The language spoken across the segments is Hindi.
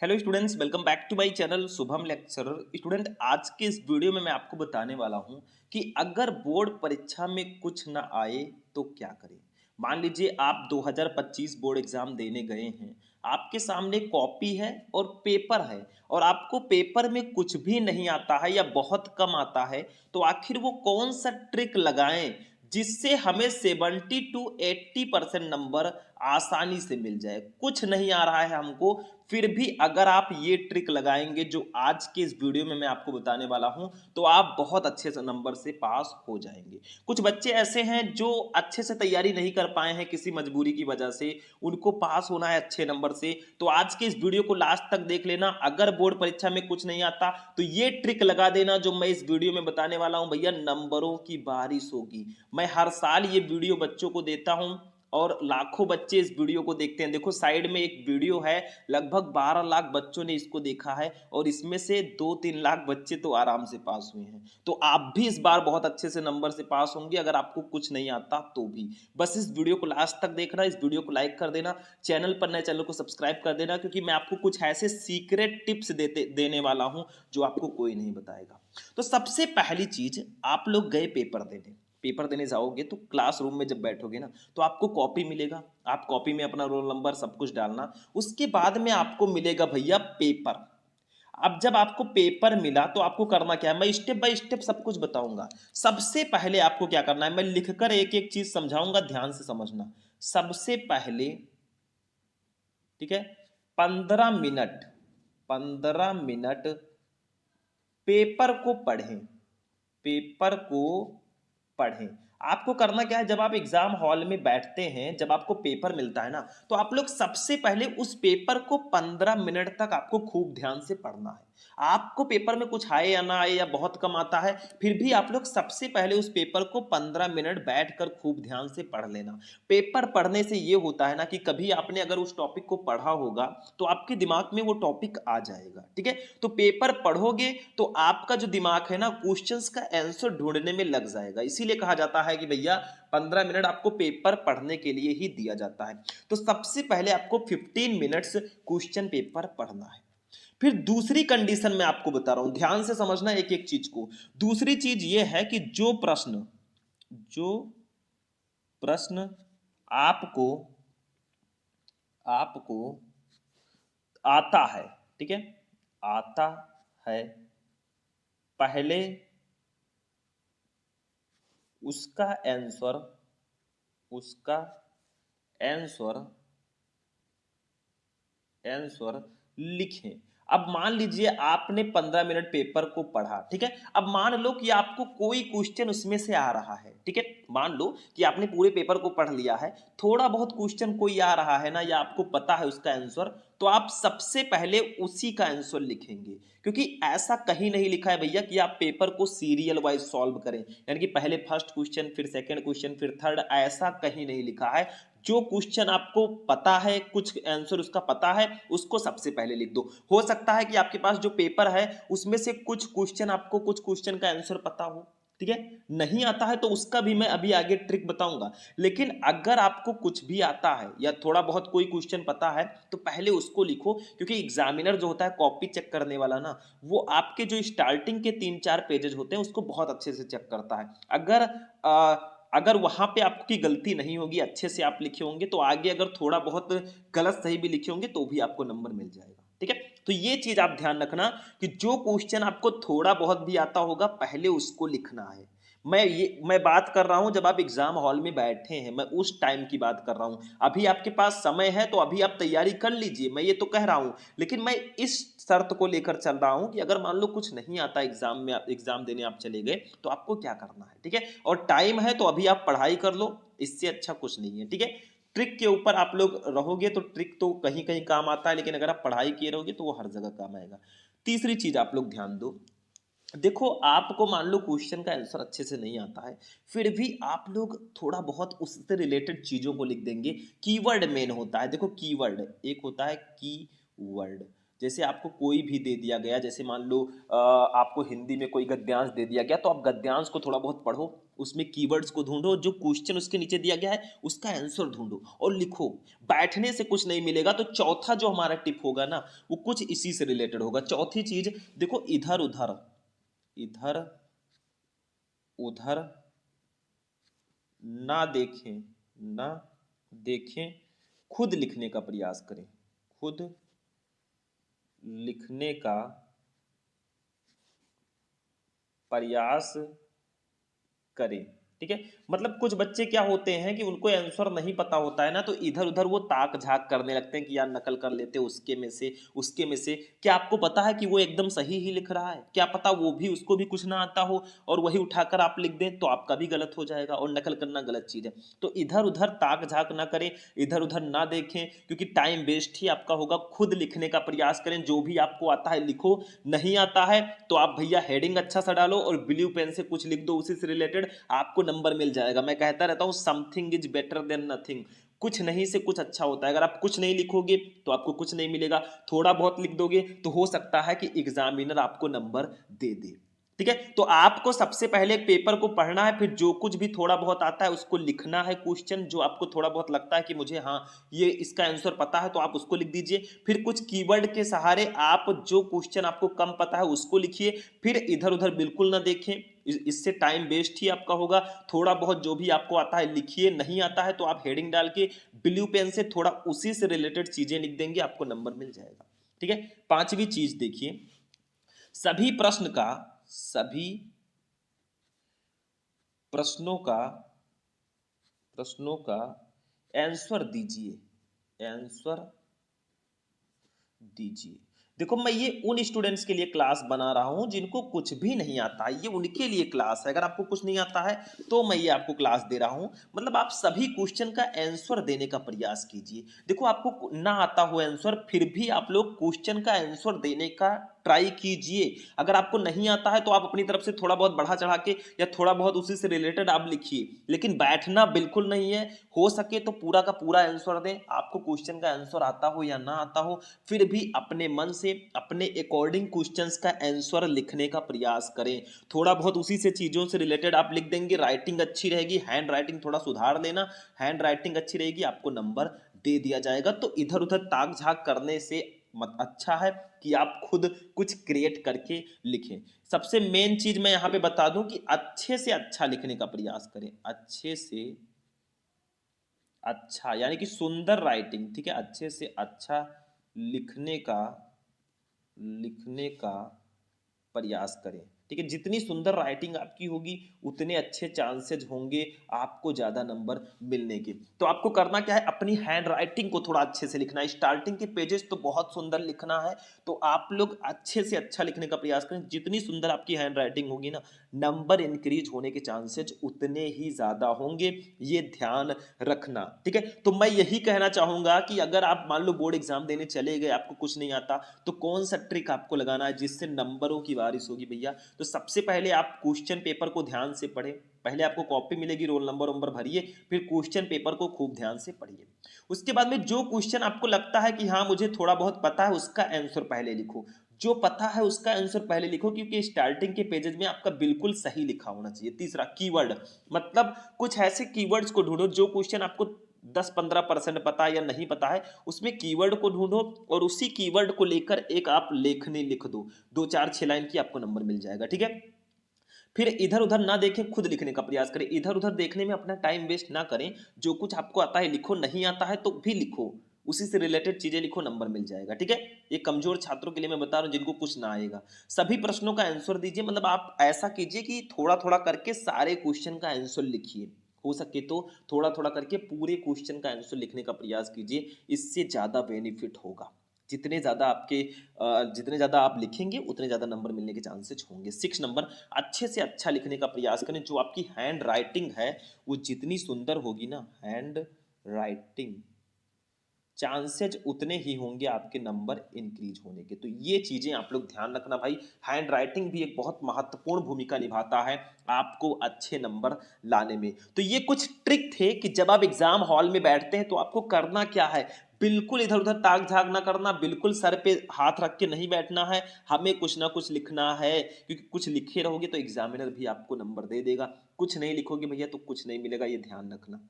Hello students, welcome back to my channel Shubham lecturer. Student, आज के इस वीडियो में मैं आपको बताने वाला हूं कि अगर बोर्ड परीक्षा में कुछ ना आए तो क्या करें। मान लीजिए आप 2025 बोर्ड एग्जाम देने गए हैं, आपके सामने कॉपी है और पेपर है और आपको पेपर में कुछ भी नहीं आता है या बहुत कम आता है, तो आखिर वो कौन सा ट्रिक लगाएं जिससे हमें 70 टू 80% नंबर आसानी से मिल जाए। कुछ नहीं आ रहा है हमको, फिर भी अगर आप ये ट्रिक लगाएंगे जो आज के इस वीडियो में मैं आपको बताने वाला हूं, तो आप बहुत अच्छे से नंबर से पास हो जाएंगे। कुछ बच्चे ऐसे हैं जो अच्छे से तैयारी नहीं कर पाए हैं किसी मजबूरी की वजह से, उनको पास होना है अच्छे नंबर से। तो आज के इस वीडियो को लास्ट तक देख लेना। अगर बोर्ड परीक्षा में कुछ नहीं आता तो ये ट्रिक लगा देना जो मैं इस वीडियो में बताने वाला हूं। भैया, नंबरों की बारिश होगी। मैं हर साल ये वीडियो बच्चों को देता हूं और लाखों बच्चे इस वीडियो को देखते हैं। देखो साइड में एक वीडियो है, लगभग 12 लाख बच्चों ने इसको देखा है और इसमें से 2-3 लाख बच्चे तो आराम से पास हुए हैं। तो आप भी इस बार बहुत अच्छे से नंबर से पास होंगे अगर आपको कुछ नहीं आता तो भी। बस इस वीडियो को लास्ट तक देखना, इस वीडियो को लाइक कर देना, चैनल पर नए चैनल को सब्सक्राइब कर देना, क्योंकि मैं आपको कुछ ऐसे सीक्रेट टिप्स देने वाला हूं जो आपको कोई नहीं बताएगा। तो सबसे पहली चीज, आप लोग गए पेपर देने जाओगे तो क्लासरूम में जब बैठोगे ना, तो आपको कॉपी मिलेगा। आप कॉपी में अपना रोल नंबर सब कुछ डालना। उसके बाद में आपको मिलेगा भैया पेपर। अब जब आपको पेपर मिला तो आपको करना क्या है, मैं स्टेप बाय स्टेप सब कुछ बताऊंगा। सबसे पहले आपको क्या करना है, मैं लिखकर एक एक चीज समझाऊंगा, ध्यान से समझना। सबसे पहले, ठीक है, 15 मिनट 15 मिनट पेपर को पढ़ें। पेपर को पढ़ें। आपको करना क्या है, जब आप एग्जाम हॉल में बैठते हैं, जब आपको पेपर मिलता है ना, तो आप लोग सबसे पहले उस पेपर को 15 मिनट तक आपको खूब ध्यान से पढ़ना है। आपको पेपर में कुछ आए या ना आए या बहुत कम आता है, फिर भी आप लोग सबसे पहले उस पेपर को 15 मिनट बैठकर खूब ध्यान से पढ़ लेना। पेपर पढ़ने से ये होता है ना कि कभी आपने अगर उस टॉपिक को पढ़ा होगा तो आपके दिमाग में वो टॉपिक आ जाएगा। ठीक है, तो पेपर पढ़ोगे तो आपका जो दिमाग है ना, क्वेश्चंस का आंसर ढूंढने में लग जाएगा। इसीलिए कहा जाता है कि भैया 15 मिनट आपको पेपर पढ़ने के लिए ही दिया जाता है। तो सबसे पहले आपको 15 मिनट्स क्वेश्चन पेपर पढ़ना है। फिर दूसरी कंडीशन में आपको बता रहा हूं, ध्यान से समझना एक एक चीज को। दूसरी चीज यह है कि जो प्रश्न आपको आपको आता है, ठीक है, आता है, पहले उसका आंसर उसका आंसर आंसर लिखें। अब मान लीजिए आपने 15 मिनट पेपर को पढ़ा, ठीक है। अब मान लो कि आपको कोई क्वेश्चन उसमें से आ रहा है, ठीक है। मान लो कि आपने पूरे पेपर को पढ़ लिया है, थोड़ा बहुत क्वेश्चन कोई आ रहा है ना, या आपको पता है उसका आंसर, तो आप सबसे पहले उसी का आंसर लिखेंगे। क्योंकि ऐसा कहीं नहीं लिखा है भैया कि आप पेपर को सीरियल वाइज सॉल्व करें, यानी कि पहले फर्स्ट क्वेश्चन, फिर सेकंड क्वेश्चन, फिर थर्ड। ऐसा कहीं नहीं लिखा है। जो क्वेश्चन आपको पता है, कुछ आंसर उसका पता है, उसको सबसे पहले लिख दो। हो सकता है कि आपके पास जो पेपर है उसमें से कुछ क्वेश्चन का आंसर पता हो, ठीक है। नहीं आता है तो उसका भी मैं अभी आगे ट्रिक बताऊंगा। लेकिन अगर आपको कुछ भी आता है या थोड़ा बहुत कोई क्वेश्चन पता है, तो पहले उसको लिखो। क्योंकि एग्जामिनर जो होता है कॉपी चेक करने वाला ना, वो आपके जो स्टार्टिंग के 3-4 पेजेस होते हैं उसको बहुत अच्छे से चेक करता है। अगर वहां पे आपकी गलती नहीं होगी, अच्छे से आप लिखे होंगे, तो आगे अगर थोड़ा बहुत गलत सही भी लिखे होंगे तो भी आपको नंबर मिल जाएगा। ठीक है, तो ये चीज आप ध्यान रखना कि जो क्वेश्चन आपको थोड़ा बहुत भी आता होगा पहले उसको लिखना है। मैं बात कर रहा हूं जब आप एग्जाम हॉल में बैठे हैं, मैं उस टाइम की बात कर रहा हूं। अभी आपके पास समय है तो अभी आप तैयारी कर लीजिए, मैं ये तो कह रहा हूं। लेकिन मैं इस शर्त को लेकर चल रहा हूं कि अगर मान लो कुछ नहीं आता एग्जाम में, आप एग्जाम देने आप चले गए, तो आपको क्या करना है, ठीक है। और टाइम है तो अभी आप पढ़ाई कर लो, इससे अच्छा कुछ नहीं है, ठीक है। ट्रिक के ऊपर आप लोग रहोगे तो ट्रिक तो कहीं कहीं काम आता है, लेकिन अगर आप पढ़ाई किए रहोगे तो वो हर जगह काम आएगा। तीसरी चीज आप लोग ध्यान दो। देखो, आपको मान लो क्वेश्चन का आंसर अच्छे से नहीं आता है, फिर भी आप लोग थोड़ा बहुत उससे रिलेटेड चीजों को लिख देंगे। कीवर्ड मेन होता है। देखो कीवर्ड एक होता है कीवर्ड, जैसे आपको कोई भी दे दिया गया, जैसे मान लो आपको हिंदी में कोई गद्यांश दे दिया गया, तो आप गद्यांश को थोड़ा बहुत पढ़ो, उसमें कीवर्ड्स को ढूंढो, जो क्वेश्चन उसके नीचे दिया गया है उसका आंसर ढूंढो और लिखो। बैठने से कुछ नहीं मिलेगा। तो चौथा जो हमारा टिप होगा ना, वो कुछ इसी से रिलेटेड होगा। चौथी चीज देखो, इधर उधर, इधर उधर ना देखें, ना देखें, खुद लिखने का प्रयास करें, खुद लिखने का प्रयास करें। ठीक है, मतलब कुछ बच्चे क्या होते हैं कि उनको आंसर नहीं पता होता है ना, तो इधर उधर वो ताक झाक करने लगते हैं कि यार नकल कर लेते उसके में से, उसके में से। क्या आपको पता है कि वो एकदम सही ही लिख रहा है? क्या पता वो भी, उसको भी कुछ ना आता हो और वही उठाकर आप लिख दें, तो आपका भी गलत हो जाएगा और नकल करना गलत चीज़ है। तो इधर उधर ताक झाक ना करें, इधर उधर ना देखें, क्योंकि टाइम वेस्ट ही आपका होगा। खुद लिखने का प्रयास करें, जो भी आपको आता है लिखो, नहीं आता है तो आप भैया हेडिंग अच्छा सा डालो और ब्लू पेन से कुछ लिख दो, उसी से रिलेटेड आपको नंबर मिल जाएगा। मैं कहता रहता हूं something is better than nothing. कुछ नहीं से कुछ अच्छा होता है। अगर आप कुछ नहीं लिखोगे तो आपको कुछ नहीं मिलेगा, थोड़ा बहुत लिख दोगे तो हो सकता है कि एग्जामिनर आपको नंबर दे दे। ठीक है, तो आपको सबसे पहले एक पेपर को पढ़ना है, फिर जो कुछ भी थोड़ा बहुत आता है उसको लिखना है। क्वेश्चन जो आपको थोड़ा बहुत लगता है कि मुझे हाँ ये इसका आंसर पता है, तो आप उसको लिख दीजिए। फिर कुछ कीवर्ड के सहारे आप जो क्वेश्चन आपको कम पता है उसको लिखिए। फिर इधर उधर बिल्कुल ना देखें, इससे टाइम वेस्ट ही आपका होगा। थोड़ा बहुत जो भी आपको आता है लिखिए, नहीं आता है तो आप हेडिंग डाल के ब्लू पेन से थोड़ा उसी से रिलेटेड चीजें लिख देंगे, आपको नंबर मिल जाएगा। ठीक है, पांचवी चीज देखिए, सभी प्रश्न का, सभी प्रश्नों का, प्रश्नों का आंसर दीजिए, आंसर दीजिए। देखो, मैं ये उन स्टूडेंट्स के लिए क्लास बना रहा हूं जिनको कुछ भी नहीं आता है, ये उनके लिए क्लास है। अगर आपको कुछ नहीं आता है तो मैं ये आपको क्लास दे रहा हूं। मतलब आप सभी क्वेश्चन का आंसर देने का प्रयास कीजिए। देखो, आपको ना आता हो आंसर, फिर भी आप लोग क्वेश्चन का आंसर देने का ट्राई कीजिए। अगर आपको नहीं आता है तो आप अपनी तरफ से थोड़ा बहुत बढ़ा चढ़ा के या थोड़ा बहुत उसी से रिलेटेड आप लिखिए, लेकिन बैठना बिल्कुल नहीं है। हो सके तो पूरा का पूरा आंसर दें, आपको क्वेश्चन का आंसर आता हो या ना आता हो, फिर भी अपने मन से अपने अकॉर्डिंग क्वेश्चंस का आंसर लिखने का प्रयास करें। थोड़ा बहुत उसी से चीजों से रिलेटेड आप लिख देंगे, राइटिंग अच्छी रहेगी। हैंड राइटिंग थोड़ा सुधार लेना, हैंड राइटिंग अच्छी रहेगी, आपको नंबर दे दिया जाएगा। तो इधर उधर ताक झाक करने से मत अच्छा है कि आप खुद कुछ क्रिएट करके लिखें। सबसे मेन चीज मैं यहां पे बता दूं कि अच्छे से अच्छा लिखने का प्रयास करें, अच्छे से अच्छा यानी कि सुंदर राइटिंग। ठीक है, अच्छे से अच्छा लिखने का, लिखने का प्रयास करें। ठीक है, जितनी सुंदर राइटिंग आपकी होगी उतने अच्छे चांसेस होंगे आपको ज्यादा नंबर मिलने के। तो आपको करना क्या है, अपनी हैंड राइटिंग को थोड़ा अच्छे से लिखना है। स्टार्टिंग के पेजेस तो बहुत सुंदर लिखना है, तो आप लोग अच्छे से अच्छा लिखने का प्रयास करें। जितनी सुंदर आपकी हैंड राइटिंग होगी ना, नंबर इंक्रीज होने के चांसेस उतने ही ज्यादा होंगे, ये ध्यान रखना। ठीक है, तो मैं यही कहना चाहूंगा कि अगर आप मान लो बोर्ड एग्जाम देने चले गए, आपको कुछ नहीं आता, तो कौन सा ट्रिक आपको लगाना है जिससे नंबरों की बारिश होगी भैया। तो सबसे पहले आप क्वेश्चन पेपर को ध्यान से पढ़ें। पहले आपको कॉपी मिलेगी, रोल नंबर वंबर भरिए, फिर क्वेश्चन पेपर को खूब ध्यान से पढ़िए। उसके बाद में जो क्वेश्चन आपको लगता है कि हाँ मुझे थोड़ा बहुत पता है, उसका आंसर पहले लिखो। जो पता है उसका आंसर पहले लिखो, क्योंकि स्टार्टिंग के पेजेस में आपका बिल्कुल सही लिखा होना चाहिए। तीसरा, कीवर्ड, मतलब कुछ ऐसे कीवर्ड्स को ढूंढो जो क्वेश्चन आपको 10-15% पता है या नहीं पता है, उसमें कीवर्ड को ढूंढो और उसी कीवर्ड को लेकर एक आप लेखनी लिख दो, 2-4-6 लाइन की, आपको नंबर मिल जाएगा। ठीक है, फिर इधर उधर ना देखें, खुद लिखने का प्रयास करें। इधर उधर देखने में अपना टाइम वेस्ट ना करें, जो कुछ आपको आता है लिखो, नहीं आता है तो भी लिखो, उसी से रिलेटेड चीजें लिखो, नंबर मिल जाएगा। ठीक है, ये कमजोर छात्रों के लिए मैं बता रहा हूं जिनको कुछ ना आएगा। सभी प्रश्नों का आंसर दीजिए, मतलब आप ऐसा कीजिए कि थोड़ा थोड़ा करके सारे क्वेश्चन का आंसर लिखिए। हो सके तो थोड़ा थोड़ा करके पूरे क्वेश्चन का आंसर लिखने का प्रयास कीजिए, इससे ज्यादा बेनिफिट होगा। जितने ज़्यादा आपके जितने ज़्यादा आप लिखेंगे उतने ज़्यादा नंबर मिलने के चांसेस होंगे। 6 नंबर, अच्छे से अच्छा लिखने का प्रयास करें। जो आपकी हैंड राइटिंग है वो जितनी सुंदर होगी ना, हैंड राइटिंग, चांसेज उतने ही होंगे आपके नंबर इंक्रीज होने के। तो ये चीजें आप लोग ध्यान रखना भाई। हैंड राइटिंग भी एक बहुत महत्वपूर्ण भूमिका निभाता है आपको अच्छे नंबर लाने में। तो ये कुछ ट्रिक थे कि जब आप एग्जाम हॉल में बैठते हैं तो आपको करना क्या है, बिल्कुल इधर उधर ताक झाक ना करना, बिल्कुल सर पे हाथ रख के नहीं बैठना है, हमें कुछ ना कुछ लिखना है, क्योंकि कुछ लिखे रहोगे तो एग्जामिनर भी आपको नंबर दे देगा, कुछ नहीं लिखोगे भैया तो कुछ नहीं मिलेगा, ये ध्यान रखना।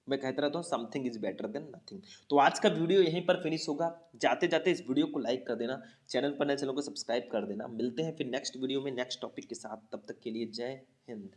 मैं कहता रहता हूँ something is better than nothing. तो आज का वीडियो यहीं पर फिनिश होगा। जाते जाते इस वीडियो को लाइक कर देना, चैनल पर नए चैनल को सब्सक्राइब कर देना। मिलते हैं फिर नेक्स्ट वीडियो में नेक्स्ट टॉपिक के साथ, तब तक के लिए जय हिंद।